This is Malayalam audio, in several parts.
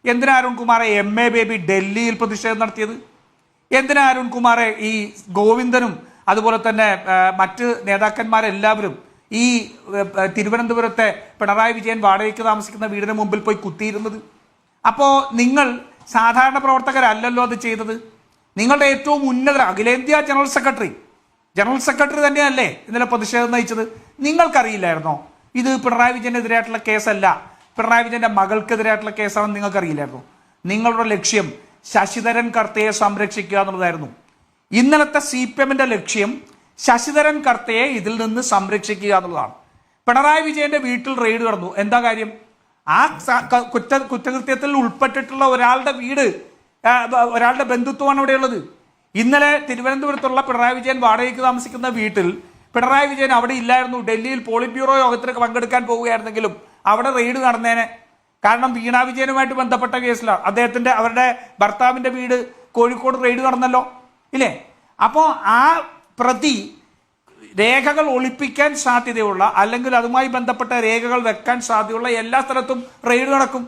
എന്തിനാ അരുൺകുമാറെ MA ബേബി ഡൽഹിയിൽ പ്രതിഷേധം നടത്തിയത്? എന്തിനാ അരുൺകുമാറെ ഈ ഗോവിന്ദനും അതുപോലെ തന്നെ മറ്റ് നേതാക്കന്മാരെല്ലാവരും ഈ തിരുവനന്തപുരത്തെ പിണറായി വിജയൻ വാടകയ്ക്ക് താമസിക്കുന്ന വീടിന് മുമ്പിൽ പോയി കുത്തിയിരുന്നത്? അപ്പോൾ നിങ്ങൾ സാധാരണ പ്രവർത്തകരല്ലല്ലോ അത് ചെയ്തത്. നിങ്ങളുടെ ഏറ്റവും ഉന്നത അഖിലേന്ത്യാ ജനറൽ സെക്രട്ടറി തന്നെയല്ലേ ഇന്നലെ പ്രതിഷേധം നയിച്ചത്? നിങ്ങൾക്കറിയില്ലായിരുന്നോ ഇത് പിണറായി വിജയനെതിരായിട്ടുള്ള കേസല്ല, പിണറായി വിജയന്റെ മകൾക്കെതിരായിട്ടുള്ള കേസാണെന്ന് നിങ്ങൾക്കറിയില്ലായിരുന്നു? നിങ്ങളുടെ ലക്ഷ്യം ശശിധരൻ കർത്തയെ സംരക്ഷിക്കുക എന്നുള്ളതായിരുന്നു. ഇന്നലത്തെ CPMന്റെ ലക്ഷ്യം ശശിധരൻ കർത്തയെ ഇതിൽ നിന്ന് സംരക്ഷിക്കുക എന്നുള്ളതാണ്. പിണറായി വിജയന്റെ വീട്ടിൽ റെയ്ഡ് നടന്നു. എന്താ കാര്യം? ആ കുറ്റകൃത്യത്തിൽ ഉൾപ്പെട്ടിട്ടുള്ള ഒരാളുടെ വീട്, ഒരാളുടെ ബന്ധുത്വമാണ് അവിടെയുള്ളത്. ഇന്നലെ തിരുവനന്തപുരത്തുള്ള പിണറായി വിജയൻ വാടകയ്ക്ക് താമസിക്കുന്ന വീട്ടിൽ പിണറായി വിജയൻ അവിടെ ഇല്ലായിരുന്നു. ഡൽഹിയിൽ പോളിറ്റ് ബ്യൂറോ യോഗത്തിലേക്ക് പങ്കെടുക്കാൻ പോവുകയായിരുന്നെങ്കിലും അവിടെ റെയ്ഡ് നടന്നേനെ. കാരണം വീണ വിജയനുമായിട്ട് ബന്ധപ്പെട്ട കേസിലാണ് അവരുടെ ഭർത്താവിന്റെ വീട് കോഴിക്കോട് റെയ്ഡ് നടന്നല്ലോ, ഇല്ലേ? അപ്പോൾ ആ പ്രതി രേഖകൾ ഒളിപ്പിക്കാൻ സാധ്യതയുള്ള അല്ലെങ്കിൽ അതുമായി ബന്ധപ്പെട്ട രേഖകൾ വെക്കാൻ സാധ്യതയുള്ള എല്ലാ സ്ഥലത്തും റെയ്ഡ് നടക്കും.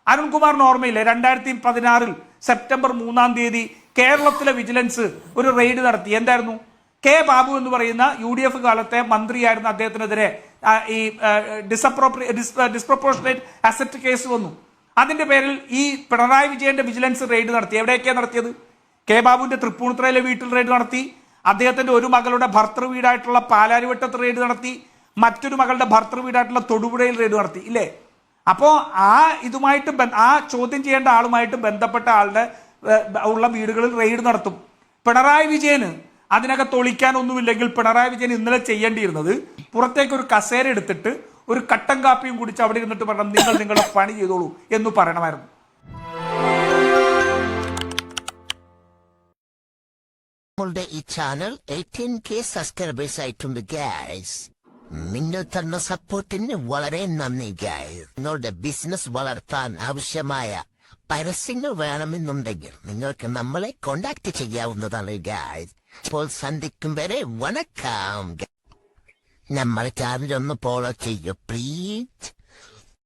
അരുൺകുമാറിന് ഓർമ്മയില്ലേ 2016 സെപ്റ്റംബർ 3 കേരളത്തിലെ വിജിലൻസ് ഒരു റെയ്ഡ് നടത്തി. എന്തായിരുന്നു? ബാബു എന്ന് പറയുന്ന UDF കാലത്തെ മന്ത്രിയായിരുന്ന അദ്ദേഹത്തിനെതിരെ ഈ ഡിസ്പ്രപ്പോർഷനേറ്റ് അസറ്റ് കേസ് വന്നു. അതിന്റെ പേരിൽ ഈ പിണറായി വിജയന്റെ വിജിലൻസ് റെയ്ഡ് നടത്തി. എവിടെയൊക്കെയാണ് നടത്തിയത്? ബാബുവിന്റെ തൃപ്പൂണിത്തുറയിലെ വീട്ടിൽ റെയ്ഡ് നടത്തി. അദ്ദേഹത്തിന്റെ ഒരു മകളുടെ ഭർത്തൃ വീടായിട്ടുള്ള പാലാരിവട്ടത്ത് റെയ്ഡ് നടത്തി. മറ്റൊരു മകളുടെ ഭർത്തൃ വീടായിട്ടുള്ള തൊടുപുഴയിൽ റെയ്ഡ് നടത്തി, ഇല്ലേ? അപ്പോൾ ആ ചോദ്യം ചെയ്യേണ്ട ആളുമായിട്ട് ബന്ധപ്പെട്ട ആളുടെ ഉള്ള വീടുകളിൽ റെയ്ഡ് നടത്തും. പിണറായി വിജയന് അതിനകത്ത് ഒളിക്കാനൊന്നുമില്ലെങ്കിൽ പിണറായി വിജയൻ ഇന്നലെ ചെയ്യേണ്ടിയിരുന്നത് പുറത്തേക്ക് ഒരു കസേര എടുത്തിട്ട് ഒരു കട്ടൻ കാപ്പിയും കുടിച്ച് അവിടെ ഇരുന്നിട്ട് പറയണം, നിങ്ങൾ നിങ്ങളുടെ പണി ചെയ്തോളൂ എന്ന് പറയണമായിരുന്നു. ഈ ചാനൽ 18K സബ്സ്ക്രൈബേഴ്സ് ആയിട്ടുണ്ട് ഗൈസ്. നിങ്ങൾ തന്ന സപ്പോർട്ടിന് വളരെ നന്ദി ഗൈസ്. നിങ്ങളുടെ ബിസിനസ് വളർത്താൻ ആവശ്യമായ പരസ്യങ്ങൾ വേണമെന്നുണ്ടെങ്കിൽ നിങ്ങൾക്ക് നമ്മളെ കോണ്ടാക്ട് ചെയ്യാവുന്നതാണ് ഗൈസ്. ഇപ്പോൾ സന്ധിക്കും വരെ വണക്കം. നമ്മുടെ ചാനൽ ഒന്ന് ഫോളോ ചെയ്യൂ പ്ലീസ്.